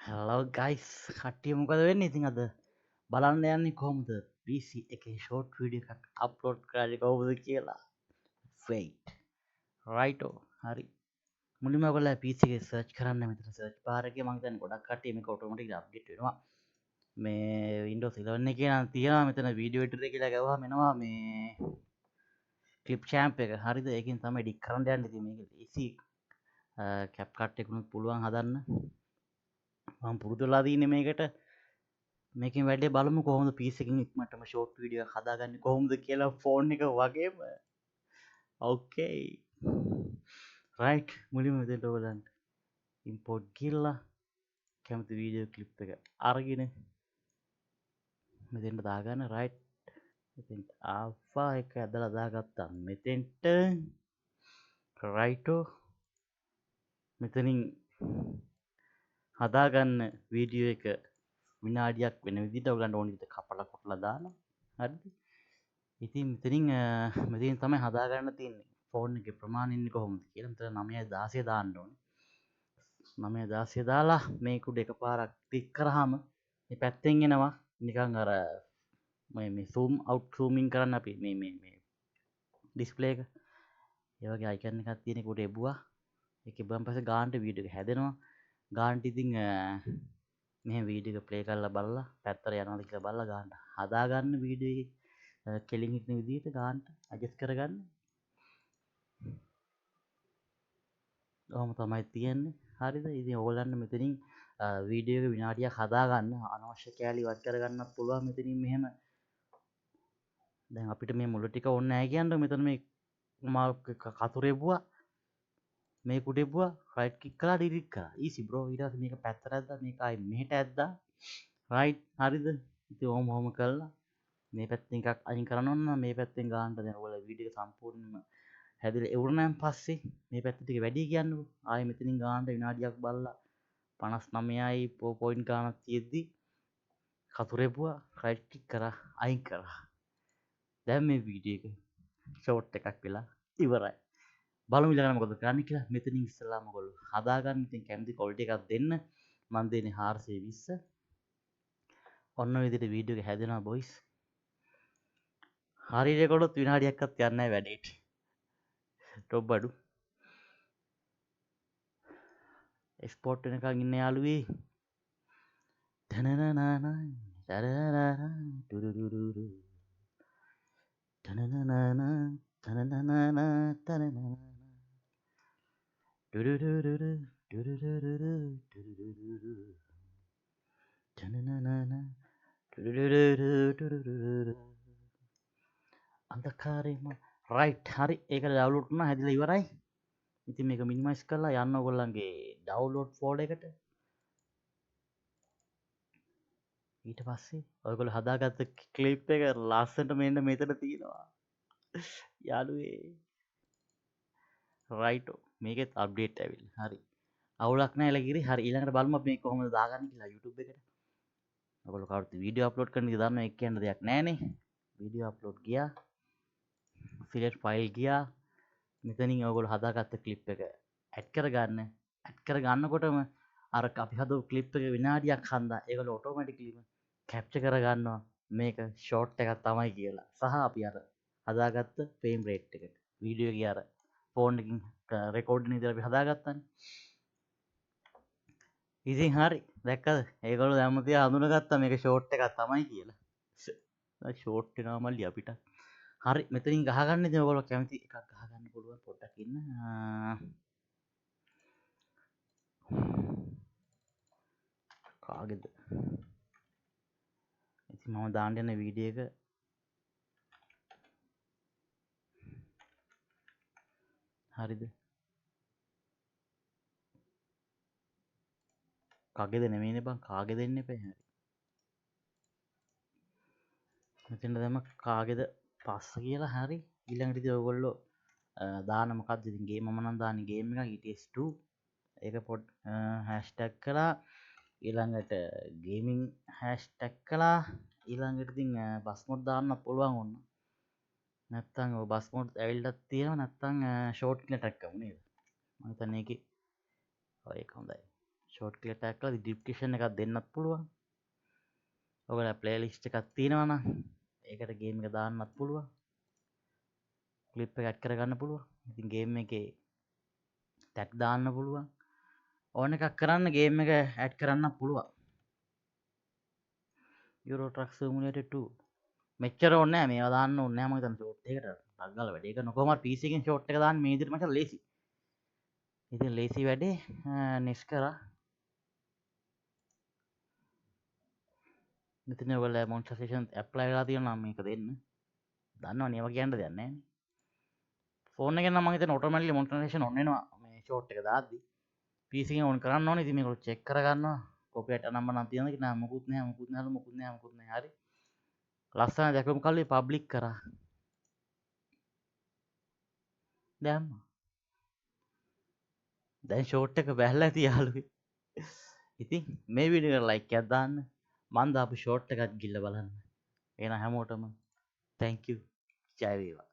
Hello guys කට්ටිය මොකද වෙන්න ඉතින් අද බලන්න යන්නේ කොහොමද PC එකේ ෂෝට් වීඩියෝ එකක් අප්ලෝඩ් කරන්නේ කොහොමද කියලා wait රයිටෝ හරි මුලින්ම ඔයගොල්ලෝ PC එකේ සර්ච් කරන්න මෙතන සර්ච් බාර් එකේ මම හිතන්නේ ගොඩක් කට්ටිය මේක ඔටෝමැටික්ලි අප්ඩේට් වෙනවා මේ Windows 11 එකේ නම් තියෙනවා මෙතන වීඩියෝ එඩිටර් කියලා ගවහම එනවා මේ ක්ලිප් චැම්ප් එක හරිද ඒකෙන් තමයි එඩිට් කරන්න යන්නේ ඉතින් මේක easy CapCut එකකුත් පුළුවන් හදන්න මම පුරුදු වෙලා තියෙන්නේ මේකට මේකින් වැඩේ බලමු කොහොමද PC එකකින් ඉක්මනටම ෂෝට් වීඩියෝ එකක් හදාගන්නේ කොහොමද කියලා ෆෝන් එක වගේම ඕකේ රයිට් මුලින්ම මෙතනට ඔයගලන්ට ඉම්පෝර්ට් ගිහලා කැමති වීඩියෝ ක්ලිප් එක අරගෙන මෙතෙන්ට දාගන්න රයිට් මෙතෙන්ට ආල්ෆා එක ඇදලා දාගත්තා මෙතෙන්ට රයිටෝ මෙතනින් හදාගන්න වීඩියෝ එක විනාඩියක් වෙන විදිහට ඔයගලන්ට ඕන විදිහට කපලා කොටලා දාන්න හරිද ඉතින් මෙතනින් තමයි හදාගන්න තියෙන්නේ ෆෝන් එකේ ප්‍රමාණය ඉන්නේ කොහොමද කියලා මෙතන 916 දාන්න ඕනේ 916 දාලා මේක උඩ එකපාරක් ක්ලික් කරාම මේ පැත්තෙන් එනවා නිකන් අර මේ zoom out zooming කරන්න අපි මේ ඩිස්ප්ලේ එක ඒ වගේ අයිකන් එකක් තියෙන එක උඩ එබුවා ඒක එබුවන් පස්සේ ගානට වීඩියෝ එක හැදෙනවා ගානට ඉතින් මෙහෙම වීඩියෝ එක ප්ලේ කරලා බලලා පැත්තට යනවාද කියලා බලලා ගානට හදාගන්න වීඩියෝ එකේ කෙලින් හිටින විදිහට ගානට ඇඩ්ජස්ට් කරගන්න. ඔහොම තමයි තියෙන්නේ. හරිද? ඉතින් ඕගොල්ලන්ට මෙතනින් වීඩියෝ එක විනාඩියක් හදාගන්න අනවශ්‍ය කෑලි ඉවත් කරගන්නත් පුළුවන් මෙතනින් මෙහෙම. දැන් අපිට මේ මුල ටික ඕනේ නැහැ කියන්නේ මෙතන මේ මා කතුරු එබුවා මේ කුඩ එබුවා රයිට් ක්ලික් කරලා ඩිලීට් කරා. Easy bro. ඊට පස්සේ මේක පැත්තට ඇද්දා මේක ආයි මෙහෙට ඇද්දා. රයිට් හරිද? ඉතින් ඔහොම කළා මේ පැත්තෙන් එකක් අයින් කරන්න ඕන නම් මේ පැත්තෙන් ගන්නට දැන් ඔයාලා වීඩියෝ එක සම්පූර්ණයෙන්ම හැදිලා ඉවරනන් පස්සේ මේ පැත්ත ටික වැඩි කියන්නකෝ ආයෙ මෙතනින් ගන්නට විනාඩියක් බලලා 59යි පොයින්ට් ගානක් තියෙද්දි කතුරෙපුවා රයිට් ක්ලික් කරා අයින් කරා දැන් මේ වීඩියෝ එක ෂෝට් එකක් වෙලා ඉවරයි බලමු ඊළඟට මොකද කරන්න කියලා මෙතනින් ඉස්සෙල්ලාම ඔයගොල්ලෝ හදාගන්න ඉතින් කැමති ක්වොලිටි එකක් දෙන්න මම දෙන්නේ 420 ඔන්න ඔය විදිහට වීඩියෝ එක හැදෙනවා බොයිස් හරියට කොටොත් විනාඩියක්වත් යන්නේ නැහැ වැඩේට ටොප් බඩු එක්ස්පෝර්ට් වෙනකන් ඉන්න යාළුවේ තනනනන තරරරර ටුරුරුරුරු තනනනන තනනනන තනනනන ටුරුරුරුරු ටුරුරුරුරු ටුරුරුරුරු තනනනන ටුරුරුරුරු ටුරුරුරුරු අන්ධකාරයේම රයිට් හරි ඒක ඩවුන්ලෝඩ් වුණා හැදිලා ඉවරයි ඉතින් මේක මිනිමයිස් කරලා යන්න ඔයගොල්ලන්ගේ ඩවුන්ලෝඩ් ෆෝල්ඩර් එකට ඊට පස්සේ ඔයගොල්ලෝ හදාගත්ත ක්ලිප් එක ලස්සනට මෙන්න මෙතන තියෙනවා යාළුවේ රයිටෝ මේකෙත් අප්ඩේට් ඇවිල්ලා හරි අවුලක් නැහැ එලගිරි හරි ඊළඟට බලමු අපි මේක කොහොමද දාගන්නේ කියලා YouTube එකට ඔයගොල්ලෝ කවුරුත් වීඩියෝ අප්ලෝඩ් කරන එක දන්නවා ඒක කියන්න දෙයක් නැහනේ වීඩියෝ අප්ලෝඩ් ගියා සිලෙක්ට් ෆයිල් ගියා මෙතනින් ඔයගොල්ලෝ හදාගත්ත ක්ලිප් එක ඇඩ් කරගන්නකොටම අර අපි හදපු ක්ලිප් එක විනාඩියක් හන්දා ඒගොල්ලෝ ඔටෝමැටිකලිම කැප්චර් කරගන්නවා මේක ෂෝට් එකක් තමයි කියලා සහ අපි අර හදාගත්ත ෆ්‍රේම් රේට් එකට වීඩියෝ එකේ අර ෆෝන් එකකින් රෙකෝඩින් විදිහට අපි හදාගත්තානේ ඉතින් හරි දැක්කද ඒගොල්ලෝ දැම්ම තියා හඳුනගත්තා මේක ෂෝට් එකක් තමයි කියලා ෂෝට් වෙනවා මල්ලි අපිට හරි මෙතනින් ගහගන්න ඉතින් ඔයගොල්ලෝ කැමති එකක් ගහගන්න පුළුවන් පොඩ්ඩක් ඉන්න කාගෙද ඉතින් මම දාන්න යන වීඩියෝ එක හරිද කගෙද නෙමෙයිනේ බං කාගෙ දෙන්න එපා හරි මෙතන දැම්ම කාගෙද පස්ස කියලා හරි ඊළඟට ඉතින් ඔයගොල්ලෝ දාන මොකක්ද ඉතින් ගේම් මම නම් දාන්නේ ගේම් එකක් ETS2 ඒක පොඩ් හැෂ්ටැග් කළා ඊළඟට ගේමින් හැෂ්ටැග් කළා ඊළඟට ඉතින් බස් මොඩ් දාන්න පුළුවන් ඕන නැත්තම් ඔය බස් මොඩ් ඇවිල්ලා තියෙනවා නැත්තම් ෂෝට් කියලා ටැග් කරමු නේද මම හිතන්නේ ඒකේ ඔය ඒක හොඳයි ෂෝට් එක ටැග් කරලා ඩිස්ක්‍රිප්ෂන් එකක් දෙන්නත් පුළුවන්. ඔයගොල්ලෝ ප්ලේලිස්ට් එකක් තියෙනවා නම් ඒකට ගේම් එක දාන්නත් පුළුවන්. ක්ලිප් එක ඇඩ් කරගන්න පුළුවන්. ඉතින් ගේම් එකේ ටැග් දාන්න පුළුවන්. ඕන එකක් කරන්න ගේම් එක ඇඩ් කරන්න පුළුවන්. Euro Truck Simulator 2 මෙච්චර ඕනේ නැහැ මේවා දාන්න ඕනේ නැහැ මම හිතන්නේ ෂෝට් එකට ටග් ගාලා වැඩේ කරන කොහොමද PC එකෙන් ෂෝට් එක දාන්න මේ විදිහට මචං ලේසි. ඉතින් ලේසි වැඩේ නෙස් කරා. ඉතින් ඔයගොල්ලෝ මොනිටයිසේෂන් ඇප්ලයි කරලා තියෙනවා නම් මේක දෙන්න. දන්නවනේ ඒවා කියන්න දෙයක් නැහැ නේ. ෆෝන් එකෙන් නම් මම හිතන්නේ ඔටෝමැටිකලි මොනිටයිසේෂන් ඔන් වෙනවා මේ ෂෝට් එක දාද්දි. PC එකෙන් ඔන් කරන්න ඕනේ. ඉතින් මේක චෙක් කරගන්නවා. කොපිරයිට් නම්බර් නම් තියෙනවද කියලා නෑ මොකුත් නැහැ. හරි. ලස්සන දැකපු කල්ලි පබ්ලික් කරා. දැම්මා. දැන් ෂෝට් එක බැහැලා ඇති යාළුවෝ. ඉතින් මේ වීඩියෝ එකට ලයික් එකක් දාන්න. මම දාපු ෂෝට් එකත් ගිල්ල බලන්න. එහෙනම් හැමෝටම thank you. ජය වේවා.